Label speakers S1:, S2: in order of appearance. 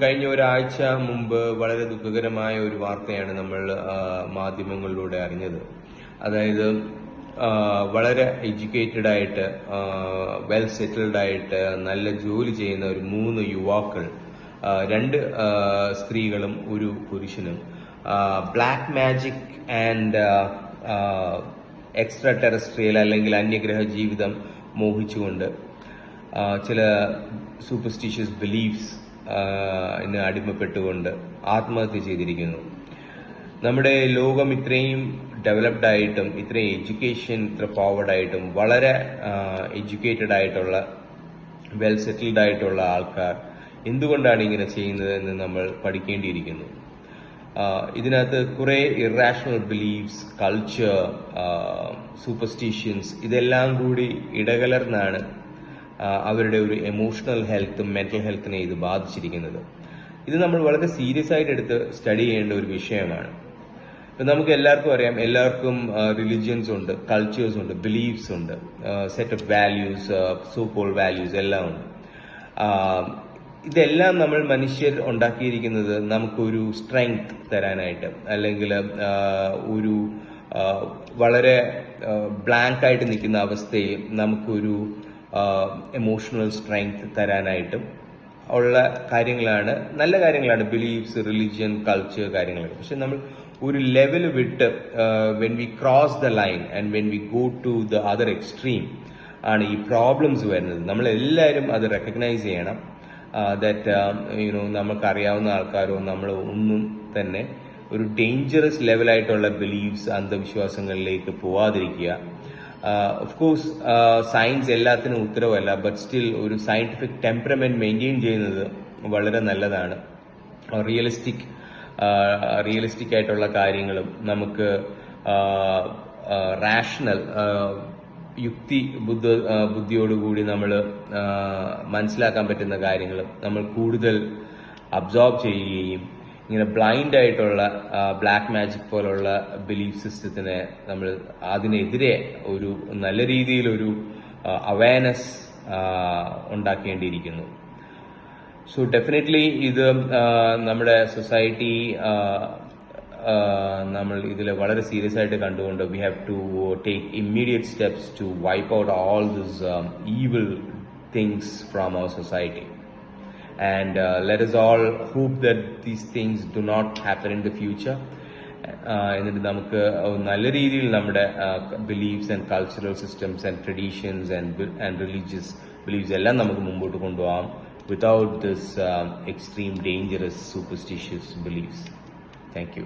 S1: കഴിഞ്ഞ ഒരാഴ്ച മുമ്പ് വളരെ ദുഃഖകരമായ ഒരു വാർത്തയാണ് നമ്മൾ മാധ്യമങ്ങളിലൂടെ അറിഞ്ഞത്. അതായത് വളരെ എഡ്യൂക്കേറ്റഡ് ആയിട്ട് വെൽ സെറ്റിൽഡ് ആയിട്ട് നല്ല ജോലി ചെയ്യുന്ന ഒരു 3 യുവാക്കൾ, 2 സ്ത്രീകളും ഒരു പുരുഷനും black magic and extra terrestrial അല്ലെങ്കിൽ അന്യഗ്രഹ ജീവിതം മോഹിച്ചുകൊണ്ട് ചില സൂപ്പർസ്റ്റിഷ്യസ് ബിലീഫ്സ് അടിമപ്പെട്ടുകൊണ്ട് ആത്മഹത്യ ചെയ്തിരിക്കുന്നു. നമ്മുടെ ലോകം ഇത്രയും ഡെവലപ്ഡ് ആയിട്ടും ഇത്രയും എഡ്യൂക്കേഷൻ ഇത്ര ഫോർവേഡ് ആയിട്ടും വളരെ എഡ്യൂക്കേറ്റഡ് ആയിട്ടുള്ള വെൽ സെറ്റിൽഡ് ആയിട്ടുള്ള ആൾക്കാർ എന്തുകൊണ്ടാണ് ഇങ്ങനെ ചെയ്യുന്നത് എന്ന് നമ്മൾ പഠിക്കേണ്ടിയിരിക്കുന്നു. ഇതിനകത്ത് കുറെ ഇറാഷണൽ ബിലീഫ്സ്, കൾച്ചർ, സൂപ്പർസ്റ്റിഷ്യൻസ് ഇതെല്ലാം കൂടി ഇടകലർന്നാണ് അവരുടെ ഒരു എമോഷണൽ ഹെൽത്തും മെന്റൽ ഹെൽത്തിനെ ഇത് ബാധിച്ചിരിക്കുന്നത്. ഇത് നമ്മൾ വളരെ സീരിയസ് ആയിട്ട് എടുത്ത് സ്റ്റഡി ചെയ്യേണ്ട ഒരു വിഷയമാണ്. ഇപ്പം നമുക്ക് എല്ലാവർക്കും അറിയാം, എല്ലാവർക്കും റിലിജിയൻസ് ഉണ്ട്, കൾച്ചേഴ്സ് ഉണ്ട്, ബിലീഫ്സ് ഉണ്ട്, set of values, so call values എല്ലാം ഉണ്ട്. ഇതെല്ലാം നമ്മൾ മനുഷ്യർ ഉണ്ടാക്കിയിരിക്കുന്നത് നമുക്കൊരു സ്ട്രെങ്ത് തരാനായിട്ട്, അല്ലെങ്കിൽ ഒരു വളരെ ബ്ലാങ്ക് ആയിട്ട് നിൽക്കുന്ന അവസ്ഥയിൽ നമുക്കൊരു എമോഷണൽ സ്ട്രെങ്ത് തരാനായിട്ടും ഉള്ള കാര്യങ്ങളാണ്, നല്ല കാര്യങ്ങളാണ് ബിലീഫ്സ്, റിലിജിയൻ, കൾച്ചർ കാര്യങ്ങളൊക്കെ. പക്ഷെ നമ്മൾ ഒരു ലെവൽ വിട്ട് when we cross the line and when we go to the other extreme ആണ് ഈ പ്രോബ്ലംസ് വരുന്നത്. നമ്മളെല്ലാവരും അത് റെക്കഗ്നൈസ് ചെയ്യണം. ദാറ്റ് നമുക്കറിയാവുന്ന ആൾക്കാരോ നമ്മൾ ഒന്നും തന്നെ ഒരു ഡേഞ്ചറസ് ലെവലായിട്ടുള്ള ബിലീഫ്സ്, അന്ധവിശ്വാസങ്ങളിലേക്ക് പോവാതിരിക്കുക. ഓഫ് കോഴ്സ് സയൻസ് എല്ലാത്തിനും ഉത്തരവല്ല, ബട്ട് സ്റ്റിൽ ഒരു സയന്റിഫിക് ടെമ്പറമെന്റ് മെയിൻറ്റെയിൻ ചെയ്യുന്നത് വളരെ നല്ലതാണ്. റിയലിസ്റ്റിക് ആയിട്ടുള്ള കാര്യങ്ങളും നമുക്ക് റാഷണൽ ബുദ്ധിയോടുകൂടി നമ്മൾ മനസ്സിലാക്കാൻ പറ്റുന്ന കാര്യങ്ങളും നമ്മൾ കൂടുതൽ അബ്സോർബ് ചെയ്യുകയും ഇങ്ങനെ ബ്ലൈൻഡ് ആയിട്ടുള്ള ബ്ലാക്ക് മാജിക് പോലുള്ള ബിലീഫ് സിസ്റ്റത്തിനെ നമ്മൾ അതിനെതിരെ ഒരു നല്ല രീതിയിലൊരു അവയർനെസ് ഉണ്ടാക്കേണ്ടിയിരിക്കുന്നു. സോ ഡെഫിനറ്റ്ലി ഇത് നമ്മുടെ സൊസൈറ്റി നമ്മൾ ഇതിൽ വളരെ സീരിയസ് ആയിട്ട് കണ്ടുകൊണ്ട് we have to take immediate steps to wipe out all this evil things from our society. And let us all hope that these things do not happen in the future. എന്നിട്ട് നമുക്ക് നല്ല രീതിയിൽ നമ്മുടെ beliefs and cultural systems and traditions and religious beliefs എല്ലാം നമുക്ക് മുമ്പോട്ട് കൊണ്ടുപോകാം without this extreme dangerous superstitious beliefs. Thank you.